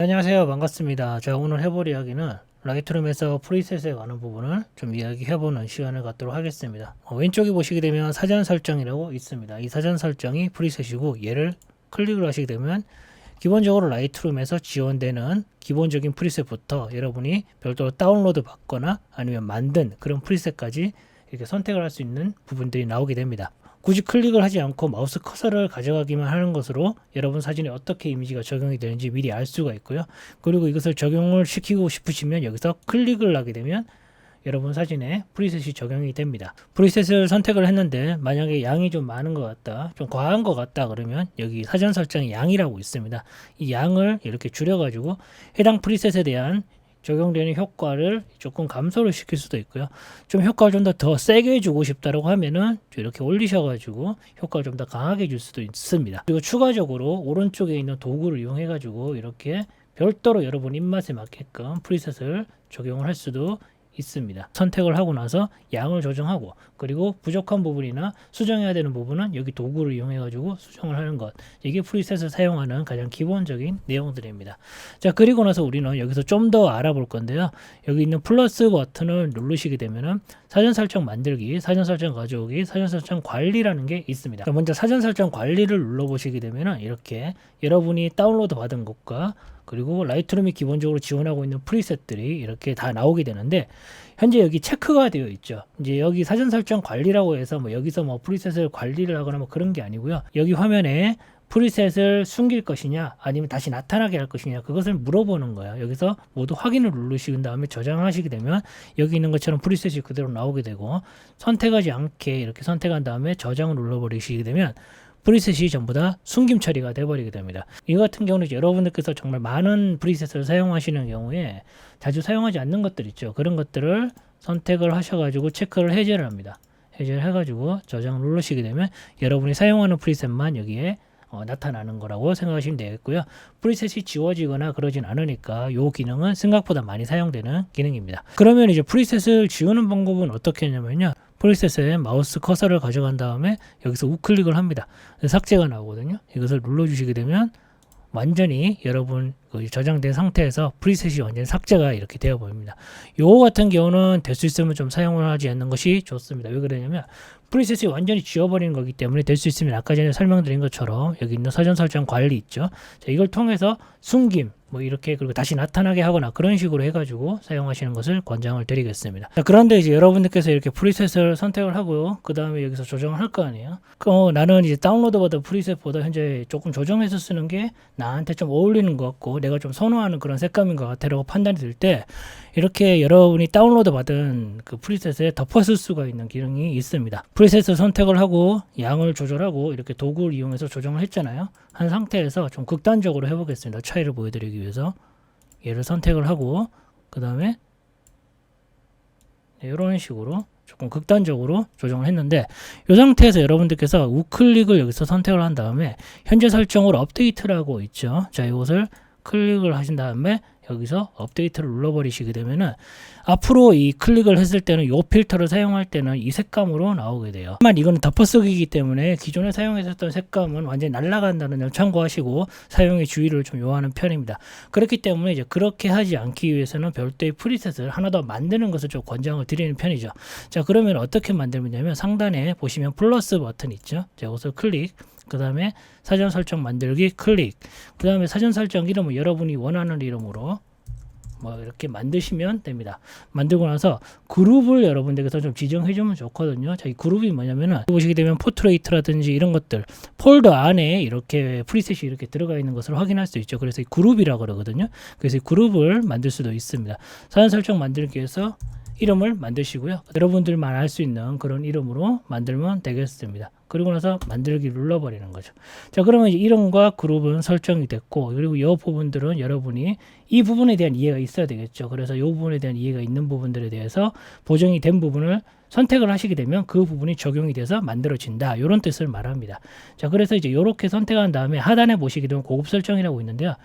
안녕하세요. 반갑습니다. 제가 오늘 해볼 이야기는 라이트룸에서 프리셋에 관한 부분을 좀 이야기해보는 시간을 갖도록 하겠습니다. 왼쪽에 보시게 되면 사전 설정이라고 있습니다. 이 사전 설정이 프리셋이고, 얘를 클릭을 하시게 되면 기본적으로 라이트룸에서 지원되는 기본적인 프리셋부터 여러분이 별도로 다운로드 받거나 아니면 만든 그런 프리셋까지 이렇게 선택을 할 수 있는 부분들이 나오게 됩니다. 굳이 클릭을 하지 않고 마우스 커서를 가져가기만 하는 것으로 여러분 사진에 어떻게 이미지가 적용이 되는지 미리 알 수가 있고요. 그리고 이것을 적용을 시키고 싶으시면 여기서 클릭을 하게 되면 여러분 사진에 프리셋이 적용이 됩니다. 프리셋을 선택을 했는데 만약에 양이 좀 많은 것 같다, 좀 과한 것 같다 그러면 여기 사전 설정에 양이라고 있습니다. 이 양을 이렇게 줄여가지고 해당 프리셋에 대한 적용되는 효과를 조금 감소를 시킬 수도 있고요. 좀 효과를 좀 더 세게 주고 싶다라고 하면은 이렇게 올리셔가지고 효과를 좀 더 강하게 줄 수도 있습니다. 그리고 추가적으로 오른쪽에 있는 도구를 이용해가지고 이렇게 별도로 여러분 입맛에 맞게끔 프리셋을 적용을 할 수도 있습니다. 선택을 하고 나서 양을 조정하고, 그리고 부족한 부분이나 수정해야 되는 부분은 여기 도구를 이용해 가지고 수정을 하는 것, 이게 프리셋을 사용하는 가장 기본적인 내용들입니다. 자, 그리고 나서 우리는 여기서 좀 더 알아볼 건데요. 여기 있는 플러스 버튼을 누르시게 되면은 사전 설정 만들기, 사전 설정 가져오기, 사전 설정 관리라는 게 있습니다. 자, 먼저 사전 설정 관리를 눌러 보시게 되면은 이렇게 여러분이 다운로드 받은 것과 그리고 라이트룸이 기본적으로 지원하고 있는 프리셋들이 이렇게 다 나오게 되는데, 현재 여기 체크가 되어 있죠. 이제 여기 사전 설정 관리라고 해서 여기서 프리셋을 관리를 하거나 그런 게 아니고요. 여기 화면에 프리셋을 숨길 것이냐 아니면 다시 나타나게 할 것이냐, 그것을 물어보는 거예요. 여기서 모두 확인을 누르신 다음에 저장하시게 되면 여기 있는 것처럼 프리셋이 그대로 나오게 되고, 선택하지 않게 이렇게 선택한 다음에 저장을 눌러버리시게 되면 프리셋이 전부 다 숨김 처리가 되어버리게 됩니다. 이 같은 경우는 여러분들께서 정말 많은 프리셋을 사용하시는 경우에 자주 사용하지 않는 것들 있죠. 그런 것들을 선택을 하셔가지고 체크를 해제를 합니다. 해제를 해가지고 저장을 누르시게 되면 여러분이 사용하는 프리셋만 여기에 나타나는 거라고 생각하시면 되겠고요. 프리셋이 지워지거나 그러진 않으니까 이 기능은 생각보다 많이 사용되는 기능입니다. 그러면 이제 프리셋을 지우는 방법은 어떻게 하냐면요. 프리셋에 마우스 커서를 가져간 다음에 여기서 우클릭을 합니다. 삭제가 나오거든요. 이것을 눌러주시게 되면 완전히 여러분 저장된 상태에서 프리셋이 완전히 삭제가 이렇게 되어 보입니다. 요거 같은 경우는 될 수 있으면 좀 사용을 하지 않는 것이 좋습니다. 왜 그러냐면 프리셋이 완전히 지워버리는 거기 때문에 될 수 있으면 아까 전에 설명드린 것처럼 여기 있는 사전 설정 관리 있죠. 자, 이걸 통해서 숨김 이렇게, 그리고 다시 나타나게 하거나 그런 식으로 해가지고 사용하시는 것을 권장을 드리겠습니다. 자, 그런데 이제 여러분들께서 이렇게 프리셋을 선택을 하고요. 그 다음에 여기서 조정을 할 거 아니에요. 나는 이제 다운로드 받은 프리셋보다 현재 조금 조정해서 쓰는 게 나한테 좀 어울리는 것 같고 내가 좀 선호하는 그런 색감인 것 같아라고 판단이 들 때 이렇게 여러분이 다운로드 받은 그 프리셋에 덮어쓸 수가 있는 기능이 있습니다. 프리셋을 선택을 하고 양을 조절하고 이렇게 도구를 이용해서 조정을 했잖아요. 한 상태에서 좀 극단적으로 해보겠습니다. 차이를 보여드리기 위해서 얘를 선택을 하고 그 다음에 이런 식으로 조금 극단적으로 조정을 했는데, 이 상태에서 여러분들께서 우클릭을 여기서 선택을 한 다음에 현재 설정으로 업데이트라고 있죠. 자, 이것을 클릭을 하신 다음에 여기서 업데이트를 눌러버리시게 되면은 앞으로 이 클릭을 했을 때는 이 필터를 사용할 때는 이 색감으로 나오게 돼요. 하지만 이거는 덮어쓰기이기 때문에 기존에 사용했었던 색감은 완전히 날아간다는 점 참고하시고 사용의 주의를 좀 요하는 편입니다. 그렇기 때문에 이제 그렇게 하지 않기 위해서는 별도의 프리셋을 하나 더 만드는 것을 좀 권장을 드리는 편이죠. 자, 그러면 어떻게 만들면요, 상단에 보시면 플러스 버튼 있죠. 자, 이것을 클릭, 그 다음에 사전 설정 만들기 클릭, 그 다음에 사전 설정 이름을 여러분이 원하는 이름으로 이렇게 만드시면 됩니다. 만들고 나서 그룹을 여러분들께서 좀 지정해 주면 좋거든요. 자, 이 그룹이 뭐냐면은 보시게 되면 포트레이트라든지 이런 것들 폴더 안에 이렇게 프리셋이 이렇게 들어가 있는 것을 확인할 수 있죠. 그래서 이 그룹이라고 그러거든요. 그래서 이 그룹을 만들 수도 있습니다. 사전 설정 만들기 위해서 이름을 만드시고요. 여러분들만 알 수 있는 그런 이름으로 만들면 되겠습니다. 그리고 나서 만들기 눌러버리는 거죠. 자, 그러면 이제 이름과 그룹은 설정이 됐고, 그리고 이 부분들은 여러분이 이 부분에 대한 이해가 있어야 되겠죠. 그래서 이 부분에 대한 이해가 있는 부분들에 대해서 보정이 된 부분을 선택을 하시게 되면 그 부분이 적용이 돼서 만들어진다, 이런 뜻을 말합니다. 자, 그래서 이제 이렇게 선택한 다음에 하단에 보시게 되면 고급 설정이라고 있는데요.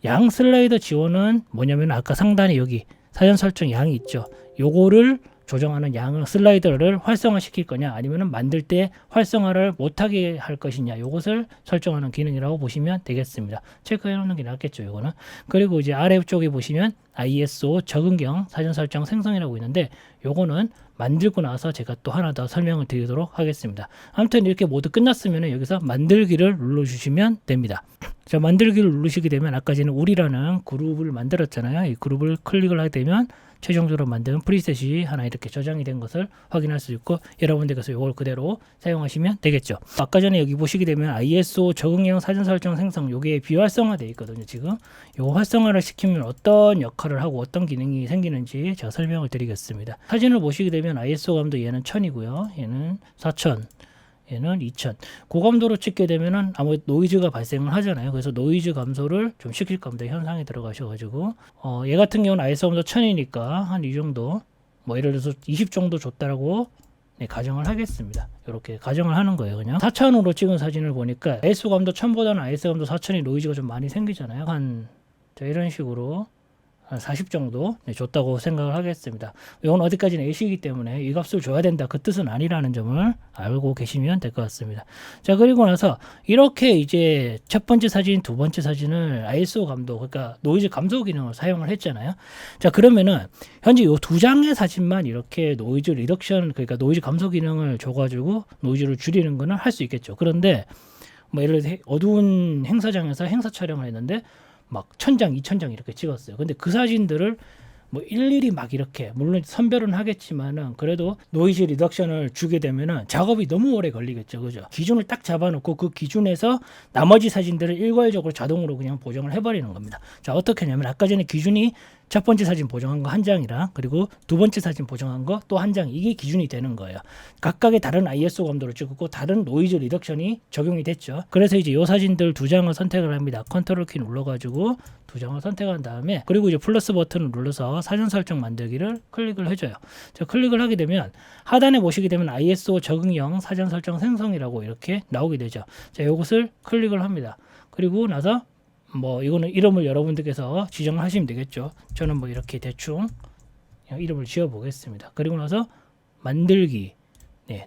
양 슬라이더 지원은 뭐냐면 아까 상단에 여기 사전 설정 양이 있죠. 요거를 조정하는 양을 슬라이더를 활성화시킬 거냐 아니면 만들 때 활성화를 못하게 할 것이냐 이것을 설정하는 기능이라고 보시면 되겠습니다. 체크해 놓는 게 낫겠죠 이거는. 그리고 이제 아래쪽에 보시면 ISO 적응경 사전 설정 생성이라고 있는데 요거는 만들고 나서 제가 또 하나 더 설명을 드리도록 하겠습니다. 아무튼 이렇게 모두 끝났으면 여기서 만들기를 눌러주시면 됩니다. 자, 만들기를 누르시게 되면 아까 전에 우리라는 그룹을 만들었잖아요. 이 그룹을 클릭을 하게 되면 최종적으로 만든 프리셋이 하나 이렇게 저장이 된 것을 확인할 수 있고 여러분들께서 이걸 그대로 사용하시면 되겠죠. 아까 전에 여기 보시게 되면 ISO 적응형 사전 설정 생성 요게 비활성화되어 있거든요. 지금 요 활성화를 시키면 어떤 역할을 하고 어떤 기능이 생기는지 제가 설명을 드리겠습니다. 사진을 보시게 되면 ISO 감도 얘는 1000이고요. 얘는 4000 얘는 2000. 고감도로 찍게 되면은 아무래도 노이즈가 발생을 하잖아요. 그래서 노이즈 감소를 좀 시킬 겁니다. 현상에 들어가셔가지고 얘 같은 경우는 ISO 감도 1000이니까 한 이 정도 뭐 예를 들어서 20 정도 줬다라고 가정을 하겠습니다. 이렇게 가정을 하는 거예요. 그냥 4000으로 찍은 사진을 보니까 ISO 감도 1000보다는 ISO 감도 4000이 노이즈가 좀 많이 생기잖아요. 자, 이런 식으로 한 40 정도 줬다고 생각을 하겠습니다. 이건 어디까지는 A시기 때문에 이 값을 줘야 된다 그 뜻은 아니라는 점을 알고 계시면 될 것 같습니다. 자, 그리고 나서 이렇게 이제 첫 번째 사진, 두 번째 사진을 ISO 감도 그러니까 노이즈 감소 기능을 사용을 했잖아요. 자, 그러면은 현재 이 두 장의 사진만 이렇게 노이즈 리덕션 그러니까 노이즈 감소 기능을 줘가지고 노이즈를 줄이는 거는 할 수 있겠죠. 그런데 뭐 예를 들어 어두운 행사장에서 행사 촬영을 했는데 막 1000장, 2000장 이렇게 찍었어요. 근데 그 사진들을 뭐 일일이 막 이렇게 물론 선별은 하겠지만은 그래도 노이즈 리덕션을 주게 되면은 작업이 너무 오래 걸리겠죠. 그죠? 기준을 딱 잡아놓고 그 기준에서 나머지 사진들을 일괄적으로 자동으로 그냥 보정을 해버리는 겁니다. 자, 어떻게 하냐면 아까 전에 기준이 첫 번째 사진 보정한 거 한 장이랑 그리고 두 번째 사진 보정한 거 또 한 장 이게 기준이 되는 거예요. 각각의 다른 ISO 감도를 찍고 다른 노이즈 리덕션이 적용이 됐죠. 그래서 이제 이 사진들 두 장을 선택을 합니다. 컨트롤 키 눌러가지고 두 장을 선택한 다음에 그리고 이제 플러스 버튼을 눌러서 사전 설정 만들기를 클릭을 해줘요. 자, 클릭을 하게 되면 하단에 보시게 되면 ISO 적응형 사전 설정 생성이라고 이렇게 나오게 되죠. 자, 이것을 클릭을 합니다. 그리고 나서 뭐 이거는 이름을 여러분들께서 지정을 하시면 되겠죠. 저는 뭐 이렇게 대충 이름을 지어 보겠습니다. 그리고 나서 만들기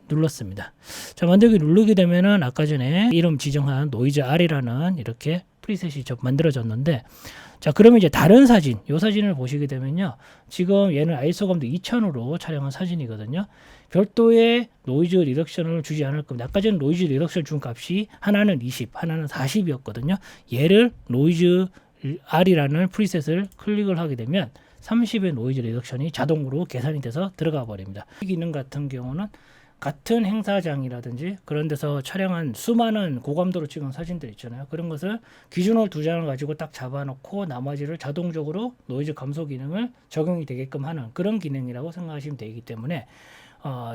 눌렀습니다. 자, 만들기 누르게 되면은 아까 전에 이름 지정한 노이즈 R이라는 이렇게 프리셋이 만들어졌는데 자, 그러면 이제 다른 사진, 이 사진을 보시게 되면요. 지금 얘는 ISO 감도 2000으로 촬영한 사진이거든요. 별도의 노이즈 리덕션을 주지 않을 겁니다. 아까 전에 노이즈 리덕션 준 값이 하나는 20, 하나는 40이었거든요. 얘를 노이즈 R이라는 프리셋을 클릭을 하게 되면 30의 노이즈 리덕션이 자동으로 계산이 돼서 들어가 버립니다. 이 기능 같은 경우는 같은 행사장이라든지 그런 데서 촬영한 수많은 고감도로 찍은 사진들 있잖아요. 그런 것을 기준으로 두 장을 가지고 딱 잡아놓고 나머지를 자동적으로 노이즈 감소 기능을 적용이 되게끔 하는 그런 기능이라고 생각하시면 되기 때문에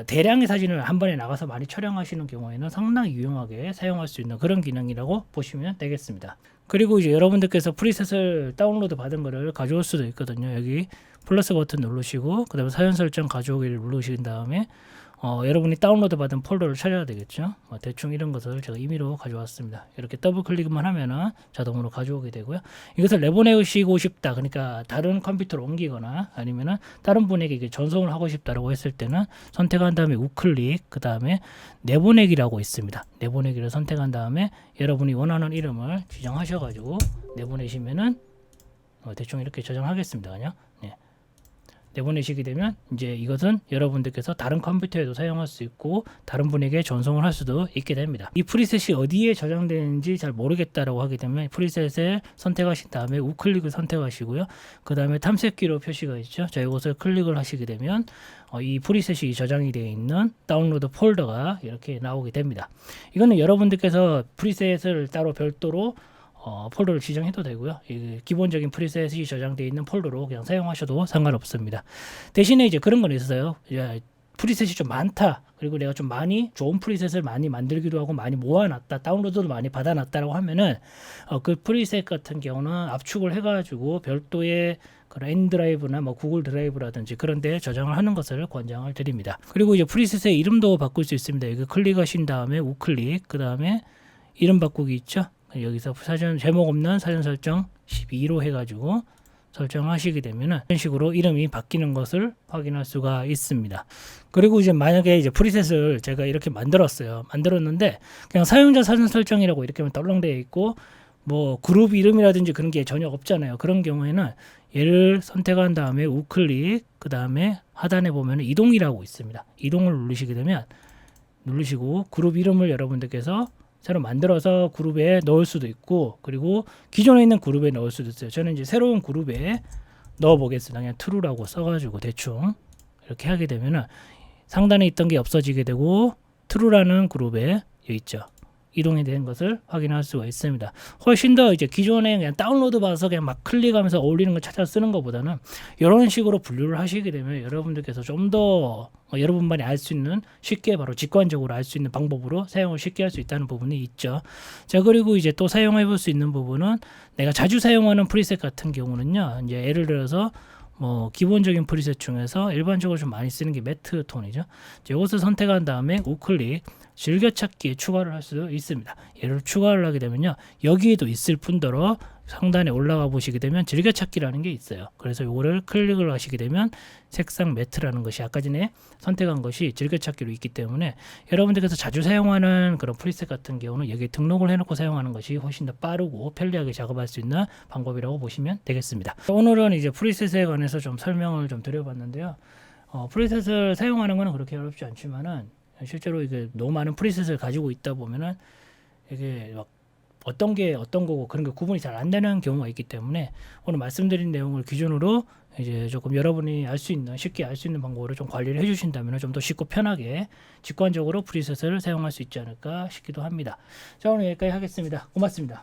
대량의 사진을 한 번에 나가서 많이 촬영하시는 경우에는 상당히 유용하게 사용할 수 있는 그런 기능이라고 보시면 되겠습니다. 그리고 이제 여러분들께서 프리셋을 다운로드 받은 거를 가져올 수도 있거든요. 여기 플러스 버튼 누르시고 그 다음에 사전 설정 가져오기를 누르신 다음에 여러분이 다운로드 받은 폴더를 찾아야 되겠죠. 대충 이런 것을 제가 임의로 가져왔습니다. 이렇게 더블 클릭만 하면은 자동으로 가져오게 되고요. 이것을 내보내시고 싶다. 그러니까 다른 컴퓨터로 옮기거나 아니면은 다른 분에게 전송을 하고 싶다라고 했을 때는 선택한 다음에 우클릭, 그 다음에 내보내기라고 있습니다. 내보내기를 선택한 다음에 여러분이 원하는 이름을 지정하셔가지고 내보내시면은 대충 이렇게 저장하겠습니다. 그냥. 내보내시게 되면 이제 이것은 여러분들께서 다른 컴퓨터에도 사용할 수 있고 다른 분에게 전송을 할 수도 있게 됩니다. 이 프리셋이 어디에 저장되는지 잘 모르겠다라고 하게 되면 프리셋을 선택하신 다음에 우클릭을 선택하시고요. 그 다음에 탐색기로 표시가 있죠. 자, 이것을 클릭을 하시게 되면 이 프리셋이 저장이 되어 있는 다운로드 폴더가 이렇게 나오게 됩니다. 이거는 여러분들께서 프리셋을 따로 별도로 폴더를 지정해도 되고요. 기본적인 프리셋이 저장되어 있는 폴더로 그냥 사용하셔도 상관없습니다. 대신에 이제 그런 건 있어요. 프리셋이 좀 많다. 그리고 내가 좀 많이 좋은 프리셋을 많이 만들기도 하고 많이 모아놨다. 다운로드를 많이 받아놨다라고 하면은 그 프리셋 같은 경우는 압축을 해가지고 별도의 그런 N드라이브나 뭐 구글 드라이브라든지 그런 데 저장을 하는 것을 권장을 드립니다. 그리고 이제 프리셋의 이름도 바꿀 수 있습니다. 여기 클릭하신 다음에 우클릭, 그 다음에 이름 바꾸기 있죠. 여기서 사전 제목 없는 사전 설정 12로 해가지고 설정하시게 되면은 이런 식으로 이름이 바뀌는 것을 확인할 수가 있습니다. 그리고 이제 만약에 이제 프리셋을 제가 이렇게 만들었는데 그냥 사용자 사전 설정이라고 이렇게만 떨렁되어 있고 뭐 그룹 이름이라든지 그런 게 전혀 없잖아요. 그런 경우에는 얘를 선택한 다음에 우클릭, 그 다음에 하단에 보면 이동이라고 있습니다. 이동을 누르시게 되면 누르시고 그룹 이름을 여러분들께서 새로 만들어서 그룹에 넣을 수도 있고, 그리고 기존에 있는 그룹에 넣을 수도 있어요. 저는 이제 새로운 그룹에 넣어 보겠습니다. 그냥 true라고 써가지고 대충 이렇게 하게 되면은 상단에 있던 게 없어지게 되고 true라는 그룹에 여기 있죠. 이동이 된 것을 확인할 수가 있습니다. 훨씬 더 이제 기존에 그냥 다운로드 받아서 그냥 막 클릭하면서 어울리는 거 찾아 쓰는 것보다는 이런 식으로 분류를 하시게 되면 여러분들께서 좀 더 여러분만이 알 수 있는, 쉽게 바로 직관적으로 알 수 있는 방법으로 사용을 쉽게 할 수 있다는 부분이 있죠. 자, 그리고 이제 또 사용해 볼 수 있는 부분은 내가 자주 사용하는 프리셋 같은 경우는요. 이제 예를 들어서 뭐 기본적인 프리셋 중에서 일반적으로 좀 많이 쓰는 게 매트 톤이죠. 이것을 선택한 다음에 우클릭 즐겨찾기에 추가를 할 수 있습니다. 얘를 추가를 하게 되면요, 여기에도 있을 뿐더러 상단에 올라가 보시게 되면 즐겨찾기라는 게 있어요. 그래서 이거를 클릭을 하시게 되면 색상 매트라는 것이 아까 전에 선택한 것이 즐겨찾기로 있기 때문에 여러분들께서 자주 사용하는 그런 프리셋 같은 경우는 여기에 등록을 해놓고 사용하는 것이 훨씬 더 빠르고 편리하게 작업할 수 있는 방법이라고 보시면 되겠습니다. 오늘은 이제 프리셋에 관해서 좀 설명을 좀 드려봤는데요. 프리셋을 사용하는 것은 그렇게 어렵지 않지만은 실제로 이게 너무 많은 프리셋을 가지고 있다 보면은 이게 막 어떤 게 어떤 거고 그런 게 구분이 잘 안 되는 경우가 있기 때문에 오늘 말씀드린 내용을 기준으로 이제 조금 여러분이 알 수 있는, 쉽게 알 수 있는 방법으로 좀 관리를 해주신다면 좀 더 쉽고 편하게 직관적으로 프리셋을 사용할 수 있지 않을까 싶기도 합니다. 자, 오늘 여기까지 하겠습니다. 고맙습니다.